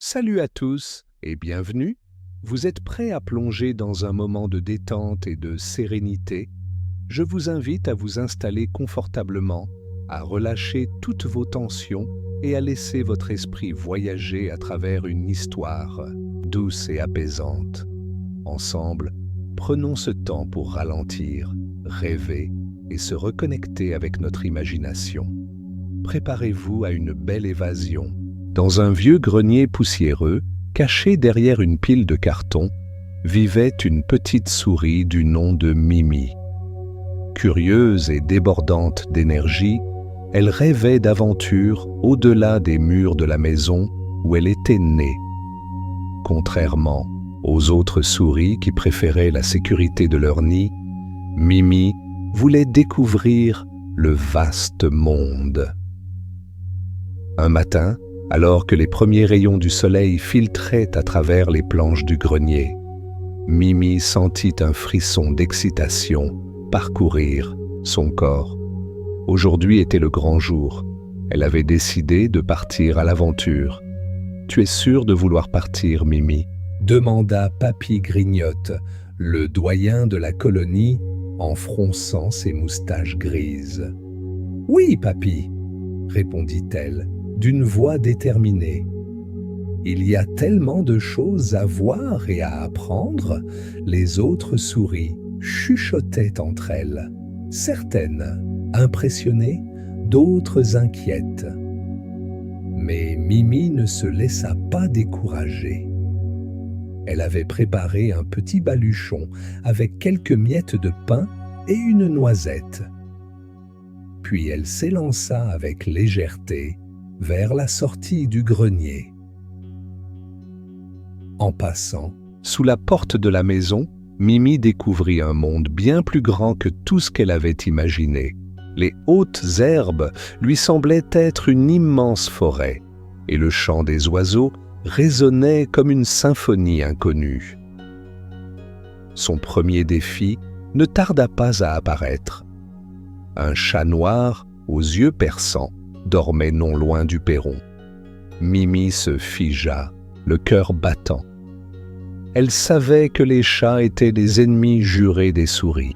Salut à tous et bienvenue. Vous êtes prêts à plonger dans un moment de détente et de sérénité? Je vous invite à vous installer confortablement, à relâcher toutes vos tensions et à laisser votre esprit voyager à travers une histoire douce et apaisante. Ensemble, prenons ce temps pour ralentir, rêver et se reconnecter avec notre imagination. Préparez-vous à une belle évasion. Dans un vieux grenier poussiéreux, caché derrière une pile de carton, vivait une petite souris du nom de Mimi. Curieuse et débordante d'énergie, elle rêvait d'aventures au-delà des murs de la maison où elle était née. Contrairement aux autres souris qui préféraient la sécurité de leur nid, Mimi voulait découvrir le vaste monde. Un matin, alors que les premiers rayons du soleil filtraient à travers les planches du grenier, Mimi sentit un frisson d'excitation parcourir son corps. Aujourd'hui était le grand jour. Elle avait décidé de partir à l'aventure. « Tu es sûre de vouloir partir, Mimi ?» demanda Papy Grignotte, le doyen de la colonie, en fronçant ses moustaches grises. « Oui, Papy, » répondit-elle, d'une voix déterminée. « Il y a tellement de choses à voir et à apprendre. » Les autres souris chuchotaient entre elles, certaines impressionnées, d'autres inquiètes. Mais Mimi ne se laissa pas décourager. Elle avait préparé un petit baluchon avec quelques miettes de pain et une noisette. Puis elle s'élança avec légèreté vers la sortie du grenier. En passant, sous la porte de la maison, Mimi découvrit un monde bien plus grand que tout ce qu'elle avait imaginé. Les hautes herbes lui semblaient être une immense forêt, et le chant des oiseaux résonnait comme une symphonie inconnue. Son premier défi ne tarda pas à apparaître. Un chat noir aux yeux perçants dormait non loin du perron. Mimi se figea, le cœur battant. Elle savait que les chats étaient les ennemis jurés des souris.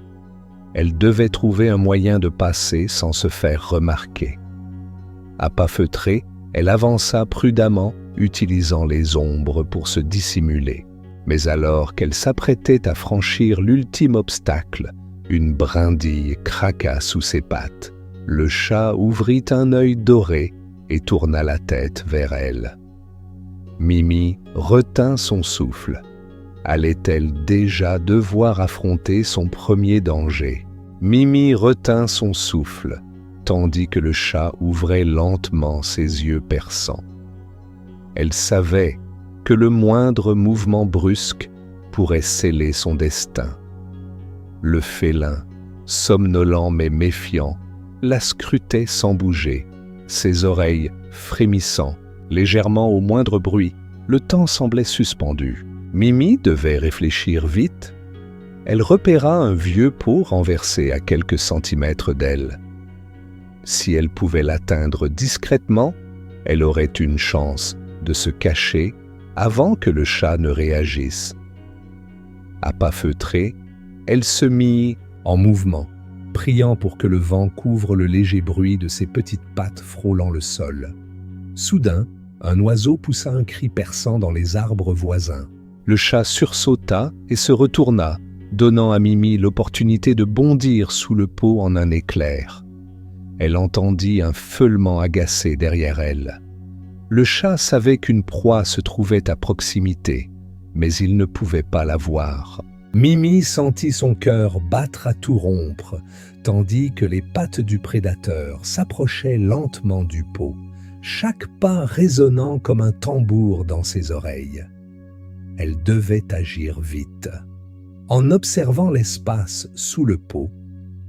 Elle devait trouver un moyen de passer sans se faire remarquer. À pas feutrés, elle avança prudemment, utilisant les ombres pour se dissimuler. Mais alors qu'elle s'apprêtait à franchir l'ultime obstacle, une brindille craqua sous ses pattes. Le chat ouvrit un œil doré et tourna la tête vers elle. Mimi retint son souffle. Allait-elle déjà devoir affronter son premier danger? Mimi retint son souffle, tandis que le chat ouvrait lentement ses yeux perçants. Elle savait que le moindre mouvement brusque pourrait sceller son destin. Le félin, somnolent mais méfiant, la scrutait sans bouger, ses oreilles frémissant légèrement au moindre bruit. Le temps semblait suspendu. Mimi devait réfléchir vite. Elle repéra un vieux pot renversé à quelques centimètres d'elle. Si elle pouvait l'atteindre discrètement, elle aurait une chance de se cacher avant que le chat ne réagisse. À pas feutrés, elle se mit en mouvement, priant pour que le vent couvre le léger bruit de ses petites pattes frôlant le sol. Soudain, un oiseau poussa un cri perçant dans les arbres voisins. Le chat sursauta et se retourna, donnant à Mimi l'opportunité de bondir sous le pot en un éclair. Elle entendit un feulement agacé derrière elle. Le chat savait qu'une proie se trouvait à proximité, mais il ne pouvait pas la voir. Mimi sentit son cœur battre à tout rompre, tandis que les pattes du prédateur s'approchaient lentement du pot, chaque pas résonnant comme un tambour dans ses oreilles. Elle devait agir vite. En observant l'espace sous le pot,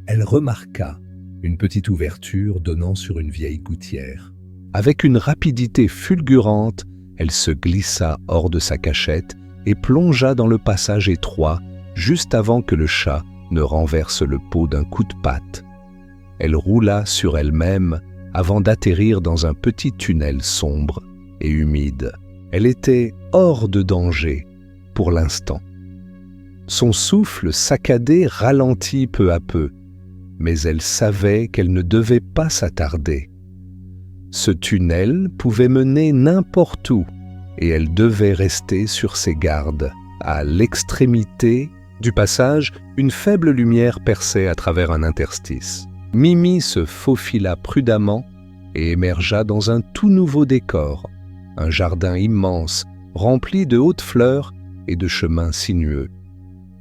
elle remarqua une petite ouverture donnant sur une vieille gouttière. Avec une rapidité fulgurante, elle se glissa hors de sa cachette et plongea dans le passage étroit juste avant que le chat ne renverse le pot d'un coup de patte. Elle roula sur elle-même avant d'atterrir dans un petit tunnel sombre et humide. Elle était hors de danger, pour l'instant. Son souffle saccadé ralentit peu à peu, mais elle savait qu'elle ne devait pas s'attarder. Ce tunnel pouvait mener n'importe où, et elle devait rester sur ses gardes. À l'extrémité du passage, une faible lumière perçait à travers un interstice. Mimi se faufila prudemment et émergea dans un tout nouveau décor, un jardin immense, rempli de hautes fleurs et de chemins sinueux.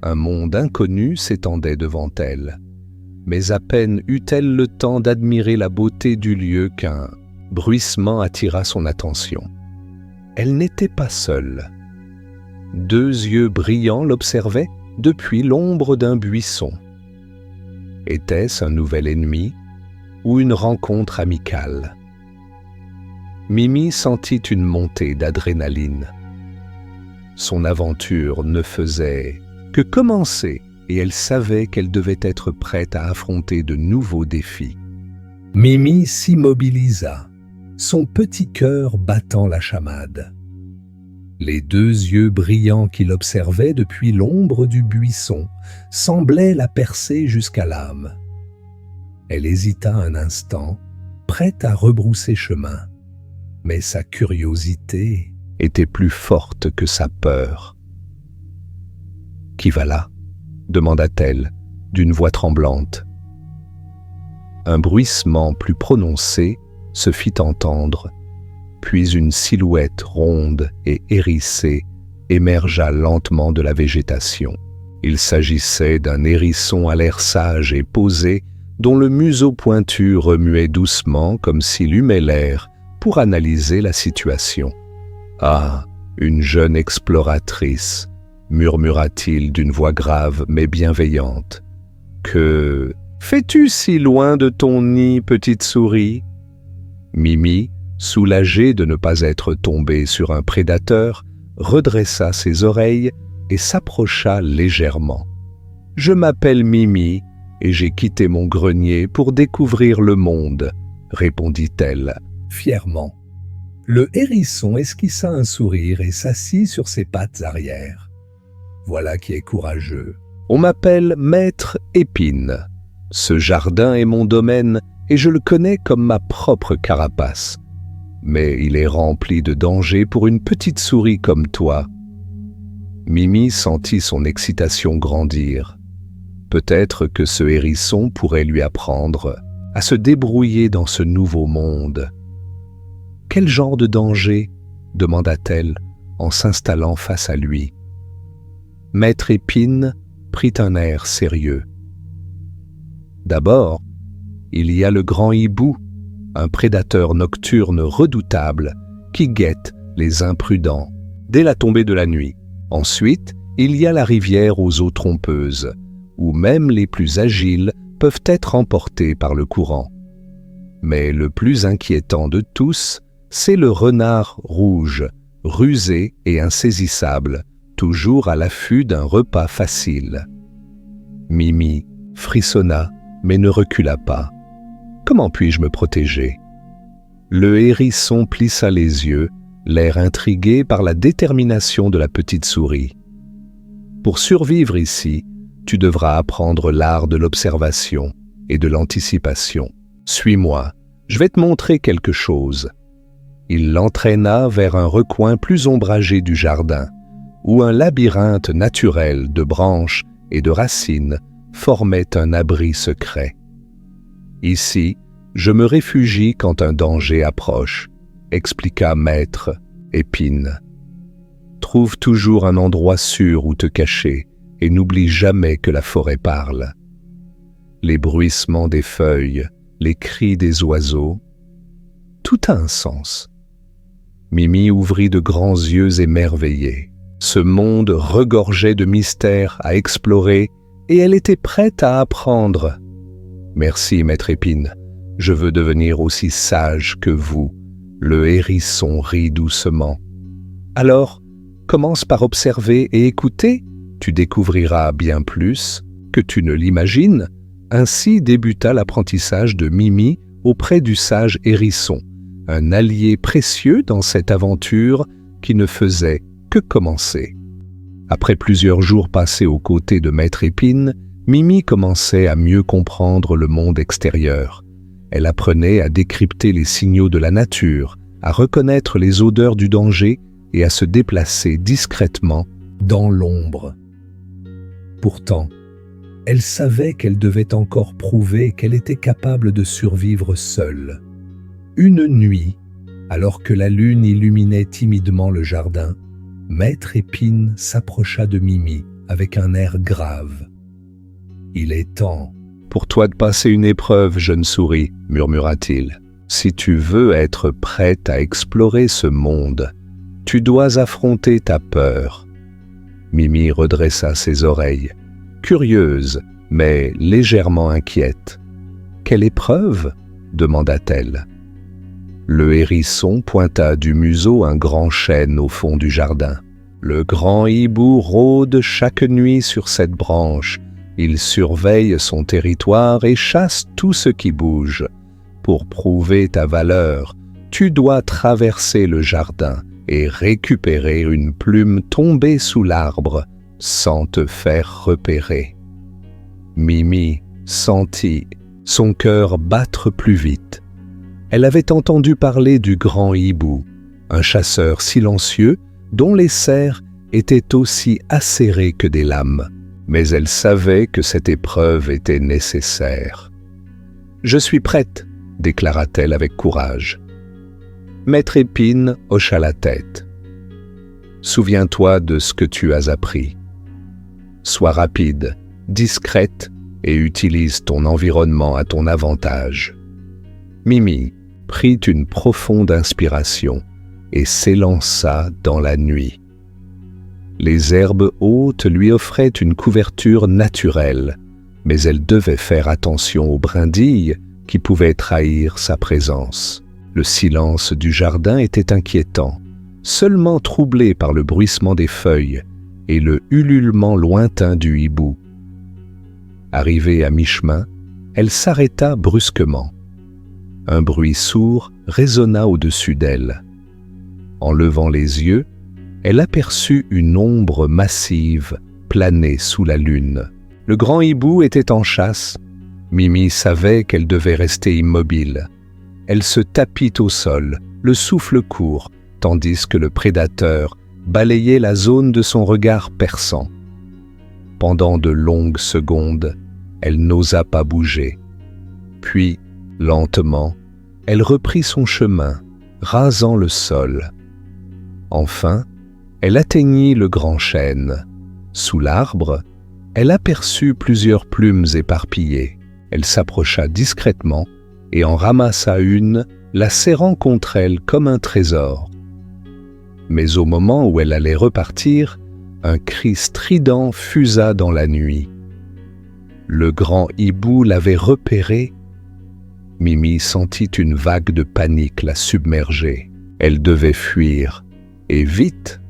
Un monde inconnu s'étendait devant elle. Mais à peine eut-elle le temps d'admirer la beauté du lieu qu'un bruissement attira son attention. Elle n'était pas seule. 2 yeux brillants l'observaient depuis l'ombre d'un buisson. Était-ce un nouvel ennemi ou une rencontre amicale? Mimi sentit une montée d'adrénaline. Son aventure ne faisait que commencer et elle savait qu'elle devait être prête à affronter de nouveaux défis. Mimi s'immobilisa, son petit cœur battant la chamade. Les 2 yeux brillants qui l'observaient depuis l'ombre du buisson semblaient la percer jusqu'à l'âme. Elle hésita un instant, prête à rebrousser chemin. Mais sa curiosité était plus forte que sa peur. « Qui va là ?» demanda-t-elle d'une voix tremblante. Un bruissement plus prononcé se fit entendre, puis une silhouette ronde et hérissée émergea lentement de la végétation. Il s'agissait d'un hérisson à l'air sage et posé, dont le museau pointu remuait doucement comme s'il humait l'air pour analyser la situation. « Ah, une jeune exploratrice !» murmura-t-il d'une voix grave mais bienveillante. « Que fais-tu si loin de ton nid, petite souris ?» Mimi, soulagée de ne pas être tombée sur un prédateur, redressa ses oreilles et s'approcha légèrement. « Je m'appelle Mimi et j'ai quitté mon grenier pour découvrir le monde, » répondit-elle fièrement. Le hérisson esquissa un sourire et s'assit sur ses pattes arrière. « Voilà qui est courageux. On m'appelle Maître Épine. Ce jardin est mon domaine et je le connais comme ma propre carapace. Mais il est rempli de dangers pour une petite souris comme toi. » Mimi sentit son excitation grandir. Peut-être que ce hérisson pourrait lui apprendre à se débrouiller dans ce nouveau monde. « Quel genre de danger ?» demanda-t-elle en s'installant face à lui. Maître Épine prit un air sérieux. « D'abord, il y a le grand hibou, un prédateur nocturne redoutable qui guette les imprudents dès la tombée de la nuit. Ensuite, il y a la rivière aux eaux trompeuses, où même les plus agiles peuvent être emportés par le courant. Mais le plus inquiétant de tous, c'est le renard rouge, rusé et insaisissable, toujours à l'affût d'un repas facile. » Mimi frissonna, mais ne recula pas. « Comment puis-je me protéger ?» Le hérisson plissa les yeux, l'air intrigué par la détermination de la petite souris. « Pour survivre ici, tu devras apprendre l'art de l'observation et de l'anticipation. Suis-moi, je vais te montrer quelque chose. » Il l'entraîna vers un recoin plus ombragé du jardin, où un labyrinthe naturel de branches et de racines formait un abri secret. « Ici, je me réfugie quand un danger approche, » expliqua Maître Épine. « Trouve toujours un endroit sûr où te cacher et n'oublie jamais que la forêt parle. Les bruissements des feuilles, les cris des oiseaux, tout a un sens. » Mimi ouvrit de grands yeux émerveillés. Ce monde regorgeait de mystères à explorer et elle était prête à apprendre. « Merci, Maître Épine, je veux devenir aussi sage que vous. » Le hérisson rit doucement. « Alors, commence par observer et écouter, tu découvriras bien plus que tu ne l'imagines. » Ainsi débuta l'apprentissage de Mimi auprès du sage hérisson, un allié précieux dans cette aventure qui ne faisait que commencer. Après plusieurs jours passés aux côtés de Maître Épine, Mimi commençait à mieux comprendre le monde extérieur. Elle apprenait à décrypter les signaux de la nature, à reconnaître les odeurs du danger et à se déplacer discrètement dans l'ombre. Pourtant, elle savait qu'elle devait encore prouver qu'elle était capable de survivre seule. Une nuit, alors que la lune illuminait timidement le jardin, Maître Épine s'approcha de Mimi avec un air grave. « Il est temps pour toi de passer une épreuve, jeune souris, » murmura-t-il. « Si tu veux être prête à explorer ce monde, tu dois affronter ta peur. » Mimi redressa ses oreilles, curieuse, mais légèrement inquiète. « Quelle épreuve ?» demanda-t-elle. Le hérisson pointa du museau un grand chêne au fond du jardin. Le grand hibou rôde chaque nuit sur cette branche. Il surveille son territoire et chasse tout ce qui bouge. Pour prouver ta valeur, tu dois traverser le jardin et récupérer une plume tombée sous l'arbre sans te faire repérer. Mimi sentit son cœur battre plus vite. Elle avait entendu parler du grand hibou, un chasseur silencieux dont les serres étaient aussi acérées que des lames, mais elle savait que cette épreuve était nécessaire. « Je suis prête », déclara-t-elle avec courage. Maître Épine hocha la tête. « Souviens-toi de ce que tu as appris. Sois rapide, discrète et utilise ton environnement à ton avantage. » Mimi prit une profonde inspiration et s'élança dans la nuit. Les herbes hautes lui offraient une couverture naturelle, mais elle devait faire attention aux brindilles qui pouvaient trahir sa présence. Le silence du jardin était inquiétant, seulement troublé par le bruissement des feuilles et le ululement lointain du hibou. Arrivée à mi-chemin, elle s'arrêta brusquement. Un bruit sourd résonna au-dessus d'elle. En levant les yeux, elle aperçut une ombre massive planer sous la lune. Le grand hibou était en chasse. Mimi savait qu'elle devait rester immobile. Elle se tapit au sol, le souffle court, tandis que le prédateur balayait la zone de son regard perçant. Pendant de longues secondes, elle n'osa pas bouger. Puis, lentement, elle reprit son chemin, rasant le sol. Enfin, elle atteignit le grand chêne. Sous l'arbre, elle aperçut plusieurs plumes éparpillées. Elle s'approcha discrètement et en ramassa une, la serrant contre elle comme un trésor. Mais au moment où elle allait repartir, un cri strident fusa dans la nuit. Le grand hibou l'avait repérée. Mimi sentit une vague de panique la submerger. Elle devait fuir, et vite.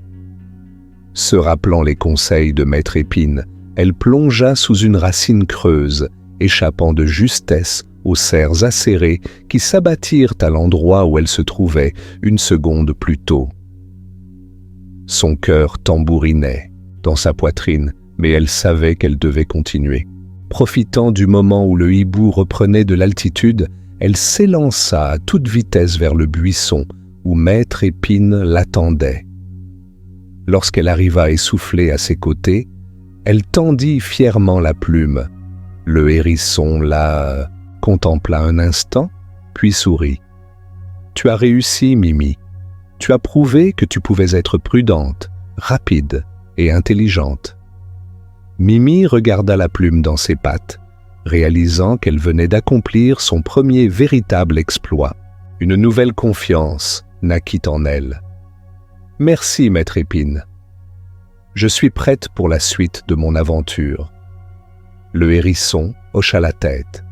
Se rappelant les conseils de Maître Épine, elle plongea sous une racine creuse, échappant de justesse aux serres acérées qui s'abattirent à l'endroit où elle se trouvait une seconde plus tôt. Son cœur tambourinait dans sa poitrine, mais elle savait qu'elle devait continuer. Profitant du moment où le hibou reprenait de l'altitude, elle s'élança à toute vitesse vers le buisson où Maître Épine l'attendait. Lorsqu'elle arriva essoufflée à ses côtés, elle tendit fièrement la plume. Le hérisson la contempla un instant, puis sourit. « Tu as réussi, Mimi. Tu as prouvé que tu pouvais être prudente, rapide et intelligente. » Mimi regarda la plume dans ses pattes, réalisant qu'elle venait d'accomplir son premier véritable exploit. Une nouvelle confiance naquit en elle. « Merci, Maître Épine. Je suis prête pour la suite de mon aventure. » Le hérisson hocha la tête.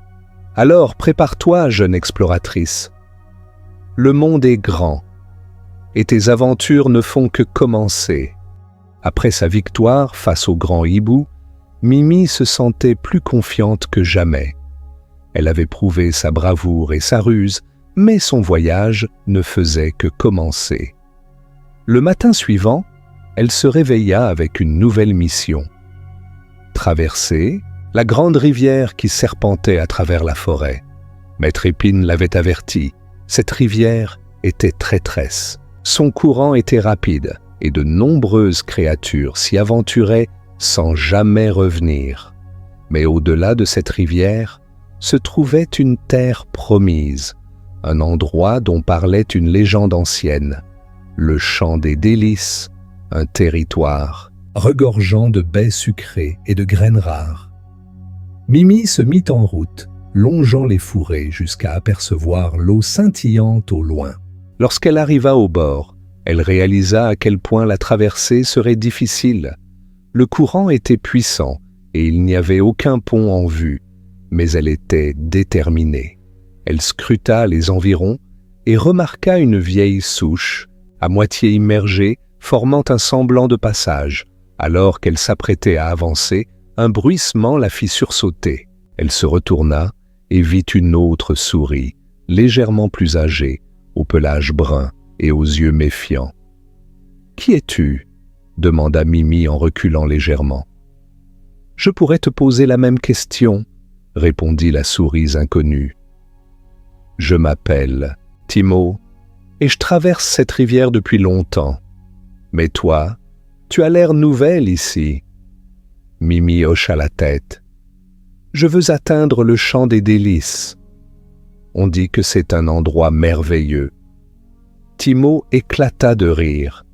« Alors prépare-toi, jeune exploratrice. Le monde est grand, et tes aventures ne font que commencer. » Après sa victoire face au grand hibou, Mimi se sentait plus confiante que jamais. Elle avait prouvé sa bravoure et sa ruse, mais son voyage ne faisait que commencer. Le matin suivant, elle se réveilla avec une nouvelle mission. Traverser la grande rivière qui serpentait à travers la forêt. Maître Épine l'avait averti, cette rivière était traîtresse. Son courant était rapide et de nombreuses créatures s'y aventuraient sans jamais revenir. Mais au-delà de cette rivière se trouvait une terre promise, un endroit dont parlait une légende ancienne, le champ des délices, un territoire regorgeant de baies sucrées et de graines rares. Mimi se mit en route, longeant les fourrés jusqu'à apercevoir l'eau scintillante au loin. Lorsqu'elle arriva au bord, elle réalisa à quel point la traversée serait difficile. Le courant était puissant et il n'y avait aucun pont en vue, mais elle était déterminée. Elle scruta les environs et remarqua une vieille souche, à moitié immergée, formant un semblant de passage. Alors qu'elle s'apprêtait à avancer, un bruissement la fit sursauter. Elle se retourna et vit une autre souris, légèrement plus âgée, au pelage brun et aux yeux méfiants. « Qui es-tu » demanda Mimi en reculant légèrement. « Je pourrais te poser la même question » répondit la souris inconnue. « Je m'appelle Timo et je traverse cette rivière depuis longtemps. Mais toi, tu as l'air nouvelle ici. » Mimi hocha la tête. « Je veux atteindre le champ des délices. On dit que c'est un endroit merveilleux. » Timo éclata de rire.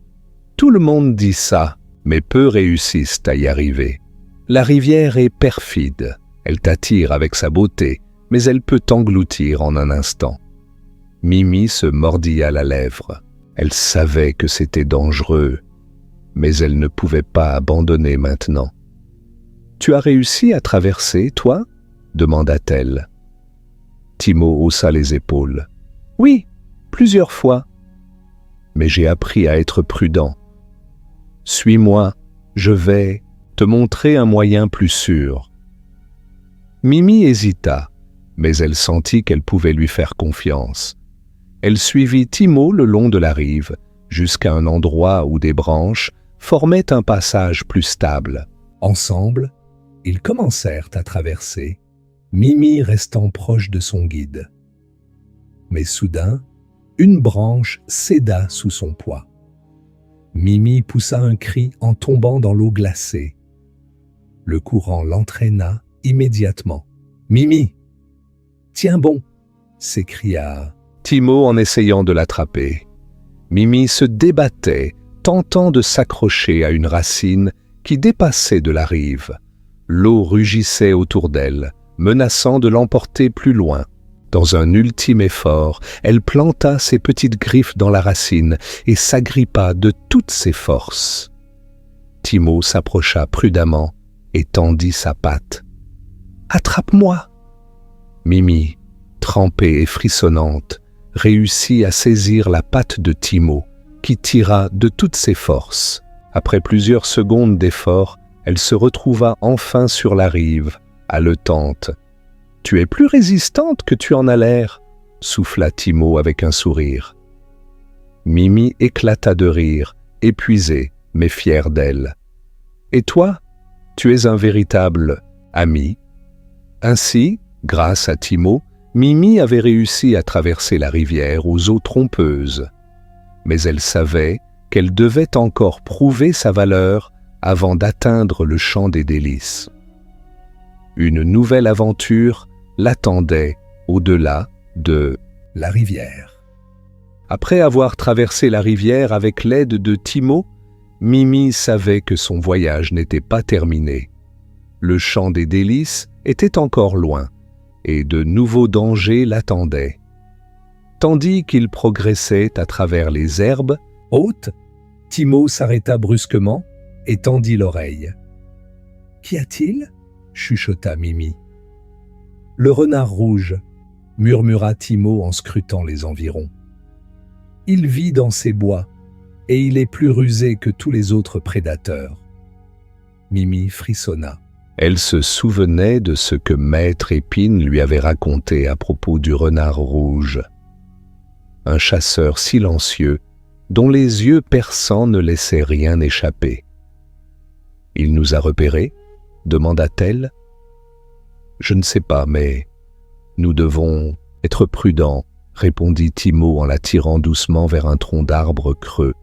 « Tout le monde dit ça, mais peu réussissent à y arriver. La rivière est perfide. Elle t'attire avec sa beauté, mais elle peut t'engloutir en un instant. » Mimi se mordilla la lèvre. Elle savait que c'était dangereux, mais elle ne pouvait pas abandonner maintenant. « Tu as réussi à traverser, toi ?» demanda-t-elle. Timo haussa les épaules. « Oui, plusieurs fois. Mais j'ai appris à être prudent. Suis-moi, je vais te montrer un moyen plus sûr. » Mimi hésita, mais elle sentit qu'elle pouvait lui faire confiance. Elle suivit Timo le long de la rive, jusqu'à un endroit où des branches formaient un passage plus stable. Ensemble, ils commencèrent à traverser, Mimi restant proche de son guide. Mais soudain, une branche céda sous son poids. Mimi poussa un cri en tombant dans l'eau glacée. Le courant l'entraîna immédiatement. « Mimi, tiens bon !» s'écria Timo en essayant de l'attraper. Mimi se débattait, tentant de s'accrocher à une racine qui dépassait de la rive. L'eau rugissait autour d'elle, menaçant de l'emporter plus loin. Dans un ultime effort, elle planta ses petites griffes dans la racine et s'agrippa de toutes ses forces. Timo s'approcha prudemment et tendit sa patte. « Attrape-moi !» Mimi, trempée et frissonnante, réussit à saisir la patte de Timo, qui tira de toutes ses forces. Après plusieurs secondes d'effort, elle se retrouva enfin sur la rive, haletante. « Tu es plus résistante que tu en as l'air » souffla Timo avec un sourire. Mimi éclata de rire, épuisée, mais fière d'elle. « Et toi, tu es un véritable ami. » Ainsi, grâce à Timo, Mimi avait réussi à traverser la rivière aux eaux trompeuses. Mais elle savait qu'elle devait encore prouver sa valeur avant d'atteindre le champ des délices. Une nouvelle aventure l'attendait au-delà de la rivière. Après avoir traversé la rivière avec l'aide de Timo, Mimi savait que son voyage n'était pas terminé. Le champ des délices était encore loin, et de nouveaux dangers l'attendaient. Tandis qu'il progressait à travers les herbes hautes, Timo s'arrêta brusquement et tendit l'oreille. « Qu'y a-t-il » chuchota Mimi. « Le renard rouge » murmura Timo en scrutant les environs. « Il vit dans ces bois, et il est plus rusé que tous les autres prédateurs. » Mimi frissonna. Elle se souvenait de ce que Maître Épine lui avait raconté à propos du renard rouge. Un chasseur silencieux, dont les yeux perçants ne laissaient rien échapper. « Il nous a repérés ?» demanda-t-elle. « Je ne sais pas, mais nous devons être prudents, » répondit Timmo en la tirant doucement vers un tronc d'arbre creux.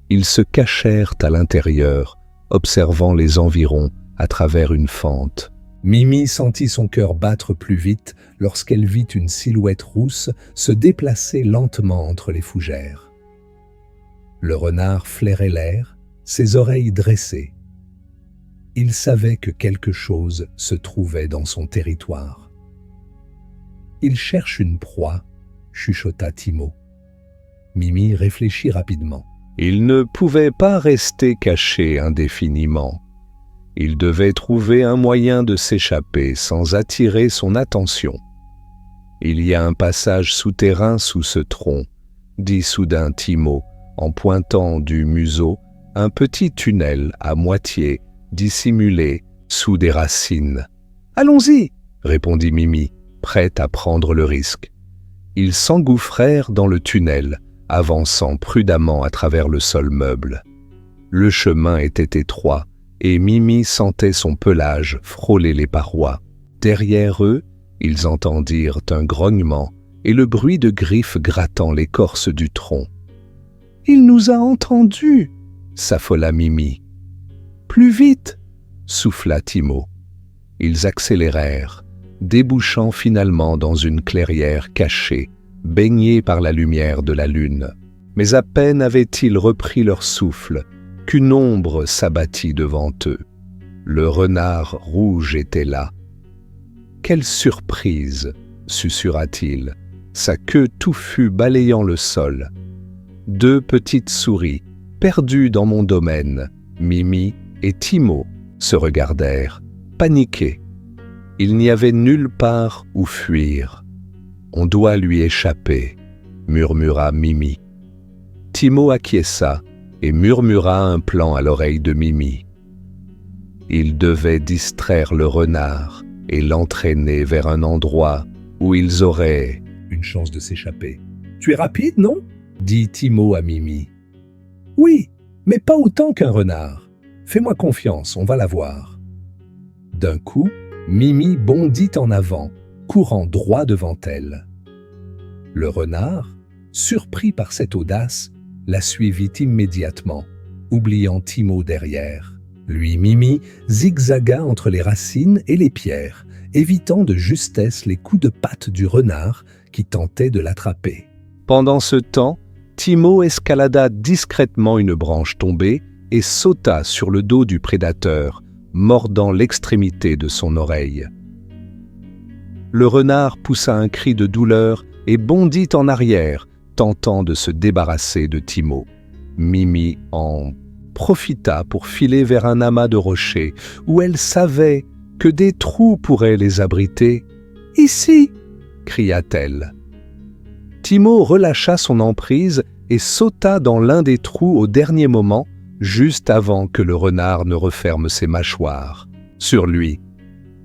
Ils se cachèrent à l'intérieur, observant les environs à travers une fente. Mimi sentit son cœur battre plus vite lorsqu'elle vit une silhouette rousse se déplacer lentement entre les fougères. Le renard flairait l'air, ses oreilles dressées. Il savait que quelque chose se trouvait dans son territoire. « Il cherche une proie », chuchota Timmo. Mimi réfléchit rapidement. Il ne pouvait pas rester caché indéfiniment. Il devait trouver un moyen de s'échapper sans attirer son attention. « Il y a un passage souterrain sous ce tronc, » dit soudain Timmo, en pointant du museau un petit tunnel à moitié dissimulé sous des racines. « Allons-y !» répondit Mimi, prête à prendre le risque. Ils s'engouffrèrent dans le tunnel, avançant prudemment à travers le sol meuble. Le chemin était étroit, et Mimi sentait son pelage frôler les parois. Derrière eux, ils entendirent un grognement et le bruit de griffes grattant l'écorce du tronc. « Il nous a entendus !» s'affola Mimi. « Plus vite !» souffla Timmo. Ils accélérèrent, débouchant finalement dans une clairière cachée, baignée par la lumière de la lune. Mais à peine avaient-ils repris leur souffle qu'une ombre s'abattit devant eux. Le renard rouge était là. « Quelle surprise !» susurra-t-il, sa queue touffue balayant le sol. Deux petites souris, perdues dans mon domaine, Mimi et Timmo, se regardèrent, paniqués. Il n'y avait nulle part où fuir. « On doit lui échapper », murmura Mimi. Timmo acquiesça et murmura un plan à l'oreille de Mimi. Il devait distraire le renard et l'entraîner vers un endroit où ils auraient une chance de s'échapper. « Tu es rapide, non ?» dit Timmo à Mimi. « Oui, mais pas autant qu'un renard. Fais-moi confiance, on va la voir. » D'un coup, Mimi bondit en avant, courant droit devant elle. Le renard, surpris par cette audace, la suivit immédiatement, oubliant Timmo derrière. Lui, Mimi, zigzaga entre les racines et les pierres, évitant de justesse les coups de patte du renard qui tentait de l'attraper. Pendant ce temps, Timmo escalada discrètement une branche tombée et sauta sur le dos du prédateur, mordant l'extrémité de son oreille. Le renard poussa un cri de douleur et bondit en arrière, tentant de se débarrasser de Timmo. Mimi en profita pour filer vers un amas de rochers où elle savait que des trous pourraient les abriter. « Ici !» cria-t-elle. Timmo relâcha son emprise et sauta dans l'un des trous au dernier moment, juste avant que le renard ne referme ses mâchoires sur lui.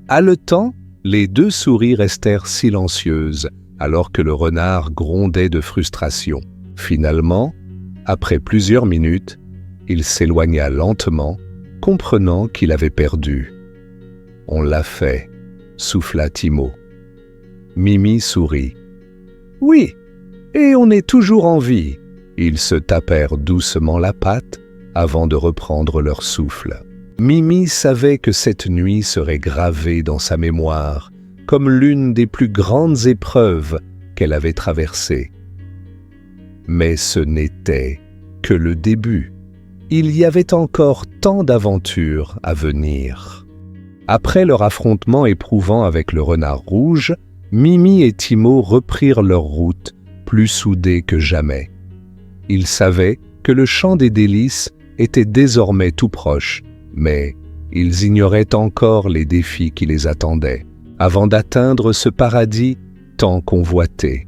Haletant, les deux souris restèrent silencieuses, alors que le renard grondait de frustration. Finalement, après plusieurs minutes, il s'éloigna lentement, comprenant qu'il avait perdu. « On l'a fait », souffla Timmo. Mimi sourit. « Oui, et on est toujours en vie. » Ils se tapèrent doucement la patte avant de reprendre leur souffle. Mimi savait que cette nuit serait gravée dans sa mémoire comme l'une des plus grandes épreuves qu'elle avait traversées. Mais ce n'était que le début. Il y avait encore tant d'aventures à venir. Après leur affrontement éprouvant avec le renard rouge, Mimi et Timmo reprirent leur route, plus soudés que jamais. Ils savaient que le champ des délices était désormais tout proche, mais ils ignoraient encore les défis qui les attendaient, avant d'atteindre ce paradis tant convoité.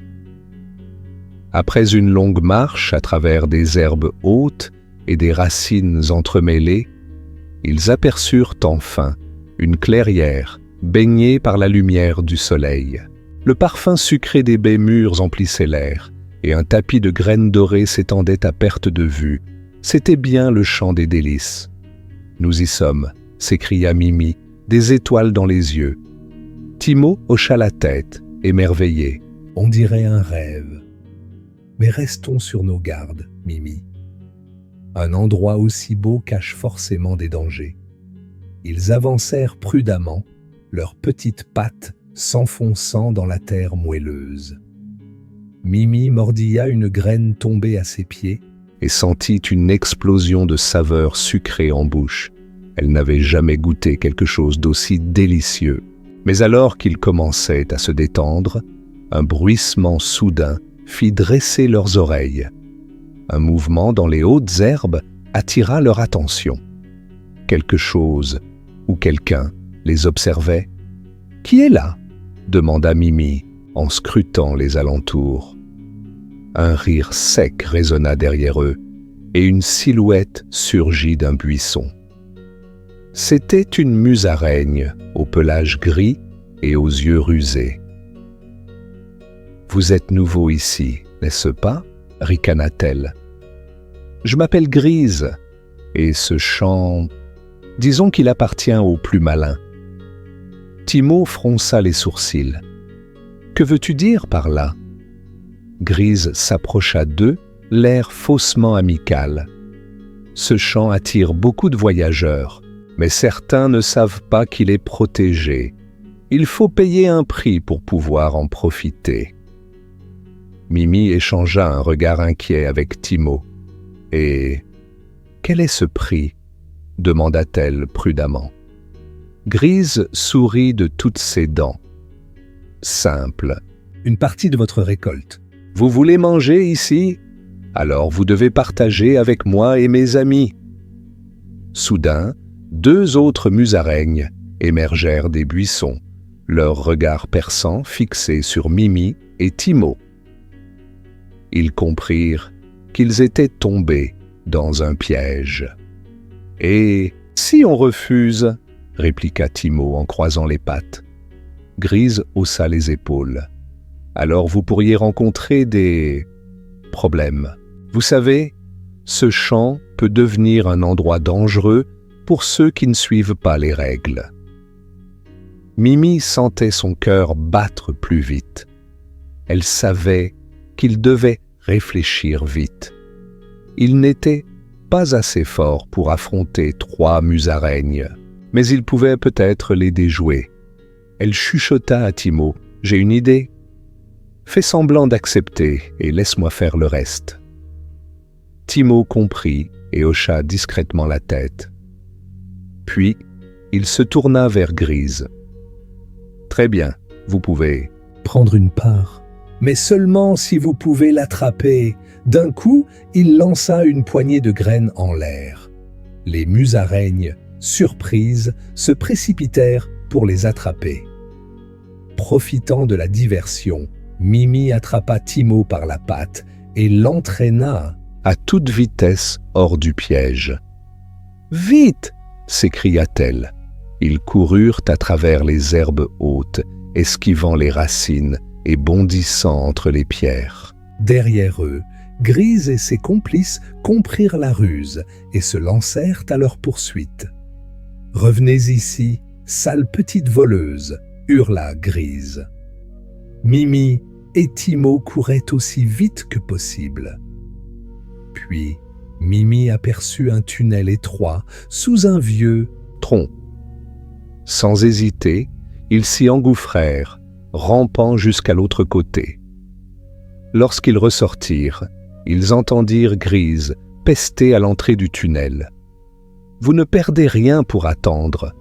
Après une longue marche à travers des herbes hautes et des racines entremêlées, ils aperçurent enfin une clairière baignée par la lumière du soleil. Le parfum sucré des baies mûres emplissait l'air, et un tapis de graines dorées s'étendait à perte de vue. C'était bien le champ des délices. « Nous y sommes », s'écria Mimi, des étoiles dans les yeux. Timo hocha la tête, émerveillé. « On dirait un rêve. Mais restons sur nos gardes, Mimi. Un endroit aussi beau cache forcément des dangers. » Ils avancèrent prudemment, leurs petites pattes s'enfonçant dans la terre moelleuse. Mimi mordilla une graine tombée à ses pieds et sentit une explosion de saveurs sucrées en bouche. Elle n'avait jamais goûté quelque chose d'aussi délicieux. Mais alors qu'ils commençaient à se détendre, un bruissement soudain fit dresser leurs oreilles. Un mouvement dans les hautes herbes attira leur attention. Quelque chose ou quelqu'un les observait. « Qui est là ?» demanda Mimi en scrutant les alentours. Un rire sec résonna derrière eux et une silhouette surgit d'un buisson. C'était une musaraigne au pelage gris et aux yeux rusés. « Vous êtes nouveau ici, n'est-ce pas ?» ricana-t-elle. « Je m'appelle Grise, et ce champ, disons qu'il appartient aux plus malins. » Timo fronça les sourcils. « Que veux-tu dire par là ?» Grise s'approcha d'eux, l'air faussement amical. « Ce champ attire beaucoup de voyageurs, mais certains ne savent pas qu'il est protégé. Il faut payer un prix pour pouvoir en profiter. » Mimi échangea un regard inquiet avec Timo. « Et quel est ce prix ?» demanda-t-elle prudemment. Grise sourit de toutes ses dents. « Simple, une partie de votre récolte. Vous voulez manger ici? Alors vous devez partager avec moi et mes amis. » Soudain, deux autres musaraignes émergèrent des buissons, leurs regards perçants fixés sur Mimi et Timo. Ils comprirent qu'ils étaient tombés dans un piège. « Et si on refuse ?» répliqua Timo en croisant les pattes. Grise haussa les épaules. « Alors vous pourriez rencontrer des problèmes. Vous savez, ce champ peut devenir un endroit dangereux pour ceux qui ne suivent pas les règles. » Mimi sentait son cœur battre plus vite. Elle savait qu'il devait réfléchir vite. Il n'était pas assez fort pour affronter 3 musaraignes, mais il pouvait peut-être les déjouer. Elle chuchota à Timo. « J'ai une idée. Fais semblant d'accepter et laisse-moi faire le reste. » Timo comprit et hocha discrètement la tête. Puis, il se tourna vers Grise. « Très bien, vous pouvez prendre une part, mais seulement si vous pouvez l'attraper. » D'un coup, il lança une poignée de graines en l'air. Les musaraignes, surprises, se précipitèrent pour les attraper. Profitant de la diversion, Mimi attrapa Timo par la patte et l'entraîna à toute vitesse hors du piège. « Vite !» s'écria-t-elle. Ils coururent à travers les herbes hautes, esquivant les racines et bondissant entre les pierres. Derrière eux, Grise et ses complices comprirent la ruse et se lancèrent à leur poursuite. « Revenez ici, sale petite voleuse !» hurla Grise. Mimi et Timo couraient aussi vite que possible. Puis, Mimi aperçut un tunnel étroit sous un vieux tronc. Sans hésiter, ils s'y engouffrèrent, rampant jusqu'à l'autre côté. Lorsqu'ils ressortirent, ils entendirent Grise pester à l'entrée du tunnel. « Vous ne perdez rien pour attendre.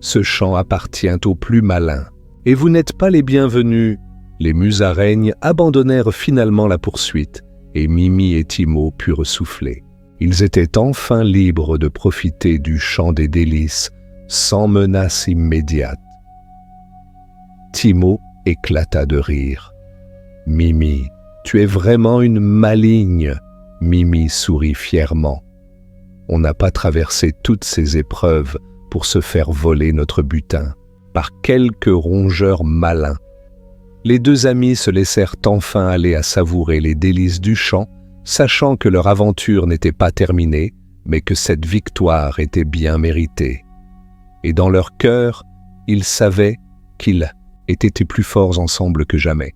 Ce champ appartient aux plus malins, et vous n'êtes pas les bienvenus. » Les musaraignes abandonnèrent finalement la poursuite, et Mimi et Timo purent souffler. Ils étaient enfin libres de profiter du champ des délices sans menace immédiate. Timo éclata de rire. « Mimi, tu es vraiment une maligne !» Mimi sourit fièrement. « On n'a pas traversé toutes ces épreuves pour se faire voler notre butin par quelques rongeurs malins. Les deux amis se laissèrent enfin aller à savourer les délices du champ, sachant que leur aventure n'était pas terminée, mais que cette victoire était bien méritée. Et dans leur cœur, ils savaient qu'ils étaient plus forts ensemble que jamais.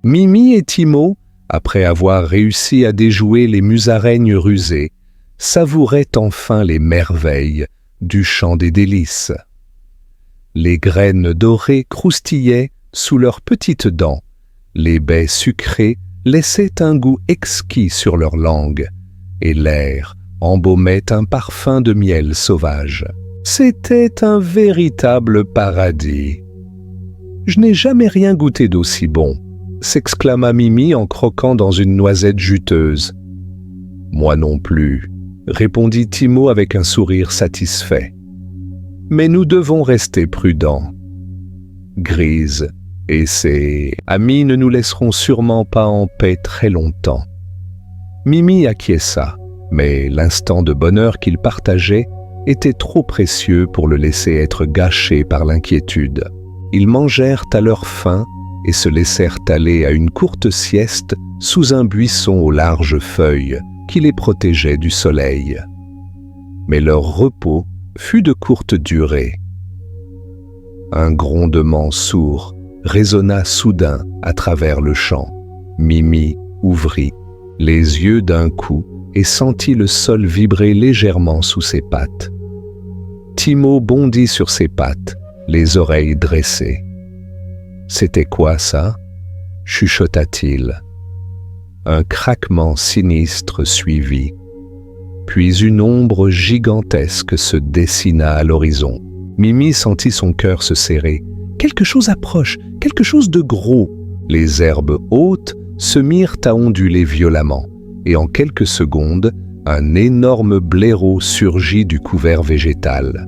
Mimi et Timo, après avoir réussi à déjouer les musaraignes rusées, savouraient enfin les merveilles du champ des délices. Les graines dorées croustillaient sous leurs petites dents, les baies sucrées laissaient un goût exquis sur leur langue, et l'air embaumait un parfum de miel sauvage. C'était un véritable paradis. « Je n'ai jamais rien goûté d'aussi bon », s'exclama Mimi en croquant dans une noisette juteuse. « Moi non plus », répondit Timo avec un sourire satisfait. « Mais nous devons rester prudents. Grise et ses amis ne nous laisseront sûrement pas en paix très longtemps. » Mimi acquiesça, mais l'instant de bonheur qu'ils partageaient était trop précieux pour le laisser être gâché par l'inquiétude. Ils mangèrent à leur faim et se laissèrent aller à une courte sieste sous un buisson aux larges feuilles qui les protégeait du soleil. Mais leur repos fut de courte durée. Un grondement sourd résonna soudain à travers le champ. Mimi ouvrit les yeux d'un coup et sentit le sol vibrer légèrement sous ses pattes. Timo bondit sur ses pattes, les oreilles dressées. « C'était quoi ça ?» chuchota-t-il. Un craquement sinistre suivit, puis une ombre gigantesque se dessina à l'horizon. Mimi sentit son cœur se serrer. Quelque chose approche, quelque chose de gros. Les herbes hautes se mirent à onduler violemment, et en quelques secondes, un énorme blaireau surgit du couvert végétal.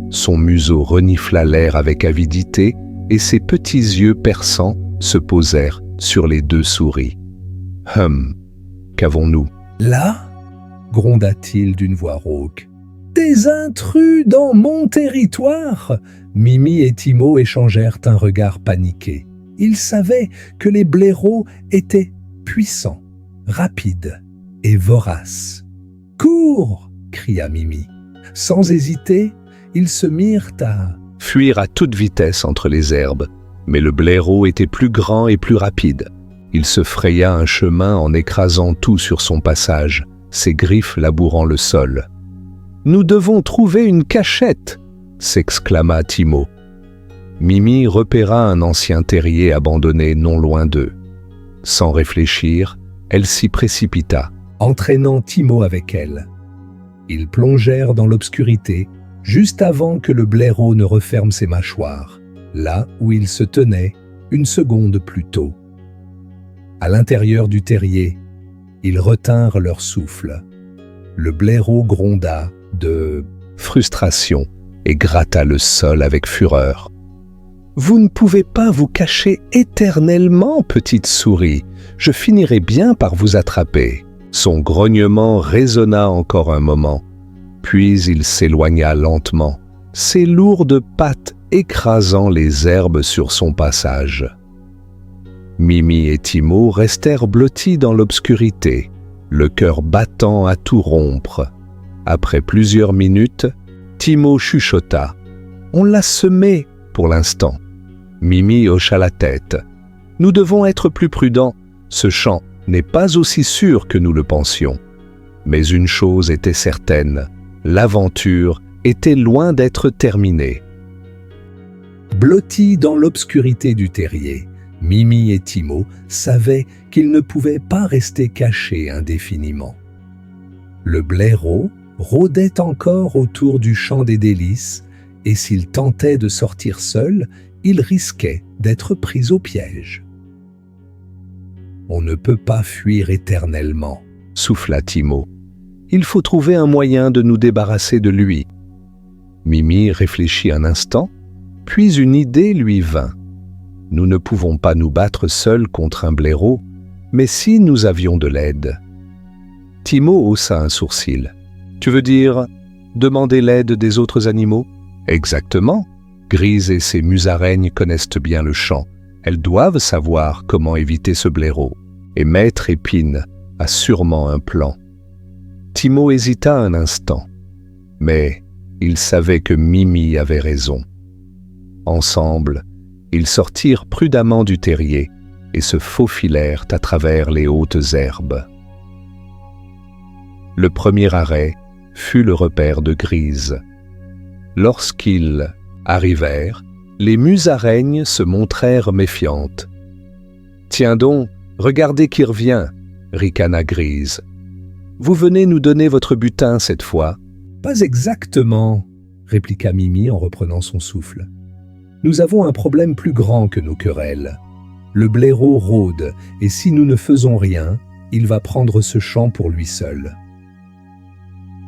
Son museau renifla l'air avec avidité et ses petits yeux perçants se posèrent sur les deux souris. « Qu'avons-nous » ?»« Là ?» gronda-t-il d'une voix rauque. « Des intrus dans mon territoire !» Mimi et Timo échangèrent un regard paniqué. Ils savaient que les blaireaux étaient puissants, rapides et voraces. « Cours !» cria Mimi. Sans hésiter, ils se mirent à fuir à toute vitesse entre les herbes, mais le blaireau était plus grand et plus rapide. Il se fraya un chemin en écrasant tout sur son passage, ses griffes labourant le sol. « Nous devons trouver une cachette !» s'exclama Timo. Mimi repéra un ancien terrier abandonné non loin d'eux. Sans réfléchir, elle s'y précipita, entraînant Timo avec elle. Ils plongèrent dans l'obscurité, juste avant que le blaireau ne referme ses mâchoires, là où il se tenait une seconde plus tôt. À l'intérieur du terrier, ils retinrent leur souffle. Le blaireau gronda de frustration et gratta le sol avec fureur. « Vous ne pouvez pas vous cacher éternellement, petite souris. Je finirai bien par vous attraper. » Son grognement résonna encore un moment. Puis il s'éloigna lentement, ses lourdes pattes écrasant les herbes sur son passage. Mimi et Timo restèrent blottis dans l'obscurité, le cœur battant à tout rompre. Après plusieurs minutes, Timo chuchota. « On l'a semé pour l'instant. » Mimi hocha la tête. « Nous devons être plus prudents. Ce champ n'est pas aussi sûr que nous le pensions. » Mais une chose était certaine. L'aventure était loin d'être terminée. Blottis dans l'obscurité du terrier, Mimi et Timo savaient qu'ils ne pouvaient pas rester cachés indéfiniment. Le blaireau rôdait encore autour du champ des délices, et s'ils tentaient de sortir seuls, ils risquaient d'être pris au piège. « On ne peut pas fuir éternellement », souffla Timo. « Il faut trouver un moyen de nous débarrasser de lui. » Mimi réfléchit un instant, puis une idée lui vint. « Nous ne pouvons pas nous battre seuls contre un blaireau, mais si nous avions de l'aide ?» Timo haussa un sourcil. « Tu veux dire demander l'aide des autres animaux ?»« Exactement. Grise et ses musaraignes connaissent bien le champ. Elles doivent savoir comment éviter ce blaireau. Et Maître Épine a sûrement un plan. Timot hésita un instant, mais il savait que Mimi avait raison. Ensemble, ils sortirent prudemment du terrier et se faufilèrent à travers les hautes herbes. Le premier arrêt fut le repère de Grise. Lorsqu'ils arrivèrent, les musaraignes se montrèrent méfiantes. « Tiens donc, regardez qui revient !» ricana Grise. « Vous venez nous donner votre butin cette fois ?» « Pas exactement, » répliqua Mimi en reprenant son souffle. « Nous avons un problème plus grand que nos querelles. Le blaireau rôde, et si nous ne faisons rien, il va prendre ce champ pour lui seul. »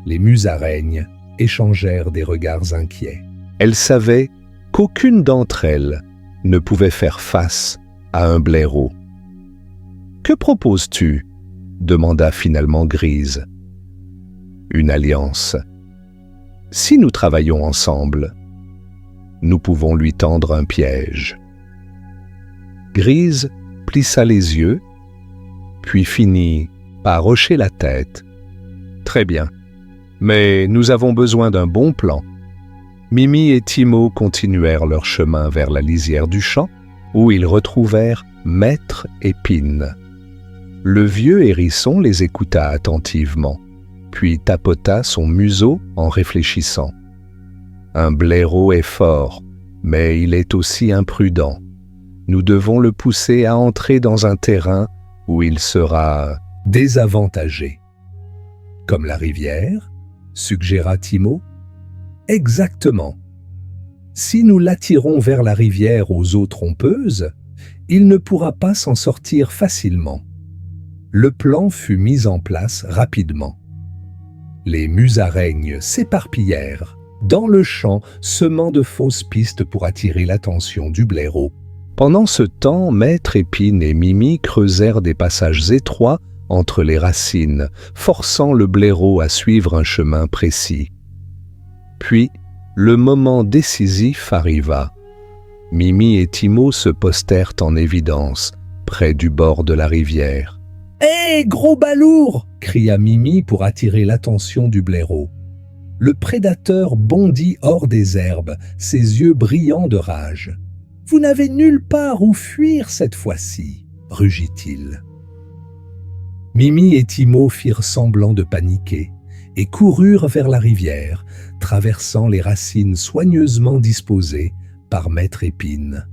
Les musaraignes échangèrent des regards inquiets. Elles savaient qu'aucune d'entre elles ne pouvait faire face à un blaireau. « Que proposes-tu » demanda finalement Grise. « Une alliance. Si nous travaillons ensemble, nous pouvons lui tendre un piège. » Grise plissa les yeux, puis finit par hocher la tête. « Très bien, mais nous avons besoin d'un bon plan. » Mimi et Timot continuèrent leur chemin vers la lisière du champ, où ils retrouvèrent Maître Épine. Le vieux hérisson les écouta attentivement, puis tapota son museau en réfléchissant. Un blaireau est fort, mais il est aussi imprudent. Nous devons le pousser à entrer dans un terrain où il sera désavantagé. « Comme la rivière ?» suggéra Timot. « Exactement. Si nous l'attirons vers la rivière aux eaux trompeuses, il ne pourra pas s'en sortir facilement. » Le plan fut mis en place rapidement. Les musaraignes s'éparpillèrent dans le champ, semant de fausses pistes pour attirer l'attention du blaireau. Pendant ce temps, Maître Épine et Mimi creusèrent des passages étroits entre les racines, forçant le blaireau à suivre un chemin précis. Puis, le moment décisif arriva. Mimi et Timot se postèrent en évidence, près du bord de la rivière. « Hé, gros balourd !» cria Mimi pour attirer l'attention du blaireau. Le prédateur bondit hors des herbes, ses yeux brillants de rage. « Vous n'avez nulle part où fuir cette fois-ci !» rugit-il. Mimi et Timot firent semblant de paniquer et coururent vers la rivière, traversant les racines soigneusement disposées par Maître Épine.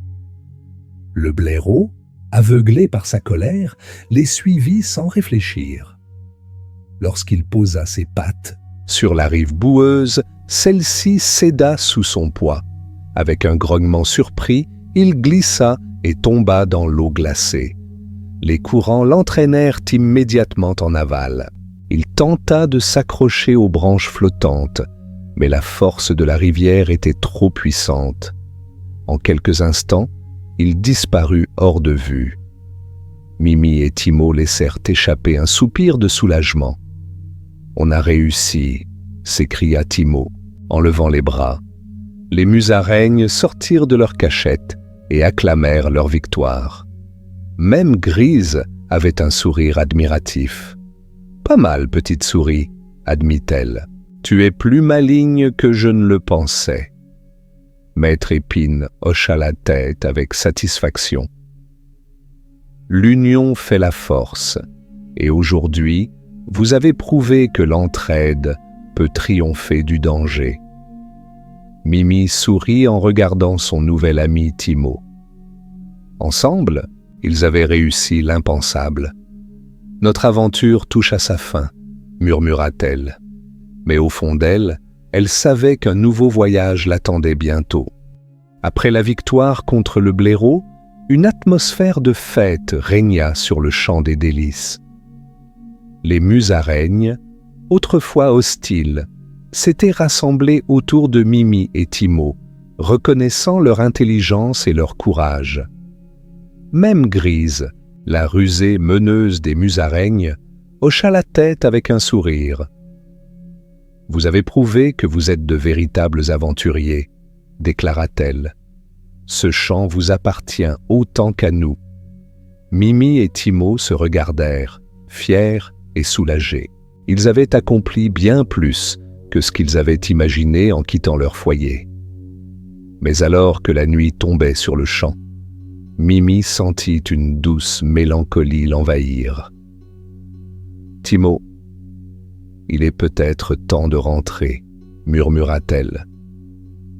Le blaireau, aveuglé par sa colère, les suivit sans réfléchir. Lorsqu'il posa ses pattes sur la rive boueuse, celle-ci céda sous son poids. Avec un grognement surpris, il glissa et tomba dans l'eau glacée. Les courants l'entraînèrent immédiatement en aval. Il tenta de s'accrocher aux branches flottantes, mais la force de la rivière était trop puissante. En quelques instants, il disparut hors de vue. Mimi et Timot laissèrent échapper un soupir de soulagement. « On a réussi !» s'écria Timot, en levant les bras. Les musaraignes sortirent de leur cachette et acclamèrent leur victoire. Même Grise avait un sourire admiratif. « Pas mal, petite souris, » admit-elle. « Tu es plus maligne que je ne le pensais. » Maître Épine hocha la tête avec satisfaction. L'union fait la force, et aujourd'hui, vous avez prouvé que l'entraide peut triompher du danger. Mimi sourit en regardant son nouvel ami Timot. Ensemble, ils avaient réussi l'impensable. « Notre aventure touche à sa fin », murmura-t-elle. Mais au fond d'elle, elle savait qu'un nouveau voyage l'attendait bientôt. Après la victoire contre le blaireau, une atmosphère de fête régna sur le champ des délices. Les musaraignes, autrefois hostiles, s'étaient rassemblées autour de Mimi et Timot, reconnaissant leur intelligence et leur courage. Même Grise, la rusée meneuse des musaraignes, hocha la tête avec un sourire. « Vous avez prouvé que vous êtes de véritables aventuriers, » déclara-t-elle. « Ce champ vous appartient autant qu'à nous. » Mimi et Timo se regardèrent, fiers et soulagés. Ils avaient accompli bien plus que ce qu'ils avaient imaginé en quittant leur foyer. Mais alors que la nuit tombait sur le champ, Mimi sentit une douce mélancolie l'envahir. « Timo, il est peut-être temps de rentrer, » murmura-t-elle.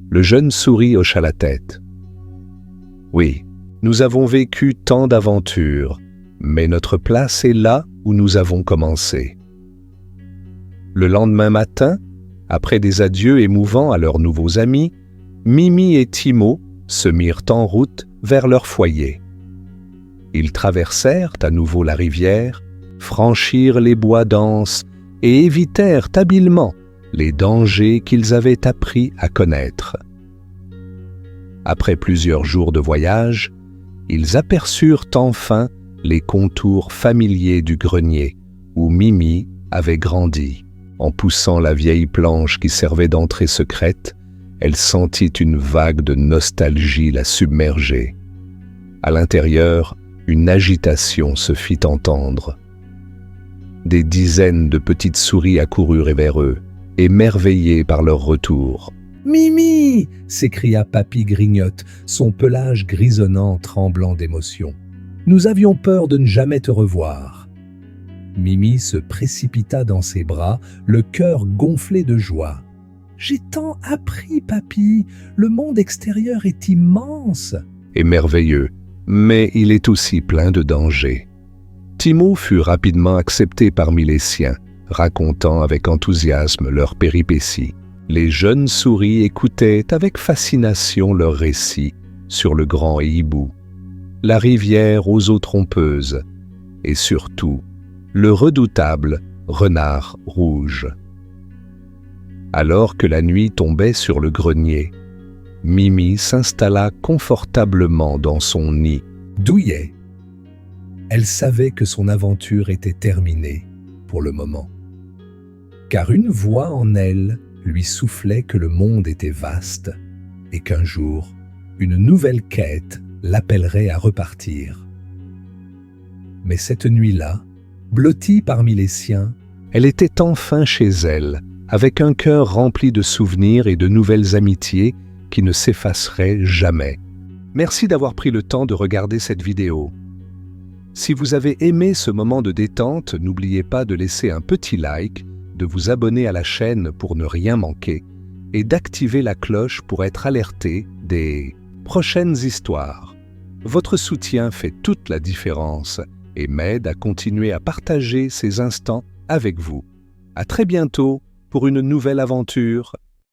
Le jeune souris hocha la tête. « Oui, nous avons vécu tant d'aventures, mais notre place est là où nous avons commencé. » Le lendemain matin, après des adieux émouvants à leurs nouveaux amis, Mimi et Timo se mirent en route vers leur foyer. Ils traversèrent à nouveau la rivière, franchirent les bois denses et évitèrent habilement les dangers qu'ils avaient appris à connaître. Après plusieurs jours de voyage, ils aperçurent enfin les contours familiers du grenier où Mimi avait grandi. En poussant la vieille planche qui servait d'entrée secrète, elle sentit une vague de nostalgie la submerger. À l'intérieur, une agitation se fit entendre. Des dizaines de petites souris accoururent vers eux, émerveillées par leur retour. « Mimi !» s'écria Papy Grignotte, son pelage grisonnant tremblant d'émotion. « Nous avions peur de ne jamais te revoir. » Mimi se précipita dans ses bras, le cœur gonflé de joie. « J'ai tant appris, Papy. Le monde extérieur est immense. » Et merveilleux, mais il est aussi plein de dangers. Timo fut rapidement accepté parmi les siens, racontant avec enthousiasme leurs péripéties. Les jeunes souris écoutaient avec fascination leurs récits sur le grand hibou, la rivière aux eaux trompeuses et surtout le redoutable renard rouge. Alors que la nuit tombait sur le grenier, Mimi s'installa confortablement dans son nid. Douillet. Elle savait que son aventure était terminée pour le moment, car une voix en elle lui soufflait que le monde était vaste et qu'un jour, une nouvelle quête l'appellerait à repartir. Mais cette nuit-là, blottie parmi les siens, elle était enfin chez elle, avec un cœur rempli de souvenirs et de nouvelles amitiés qui ne s'effaceraient jamais. Merci d'avoir pris le temps de regarder cette vidéo. Si vous avez aimé ce moment de détente, n'oubliez pas de laisser un petit like, de vous abonner à la chaîne pour ne rien manquer et d'activer la cloche pour être alerté des prochaines histoires. Votre soutien fait toute la différence et m'aide à continuer à partager ces instants avec vous. À très bientôt pour une nouvelle aventure.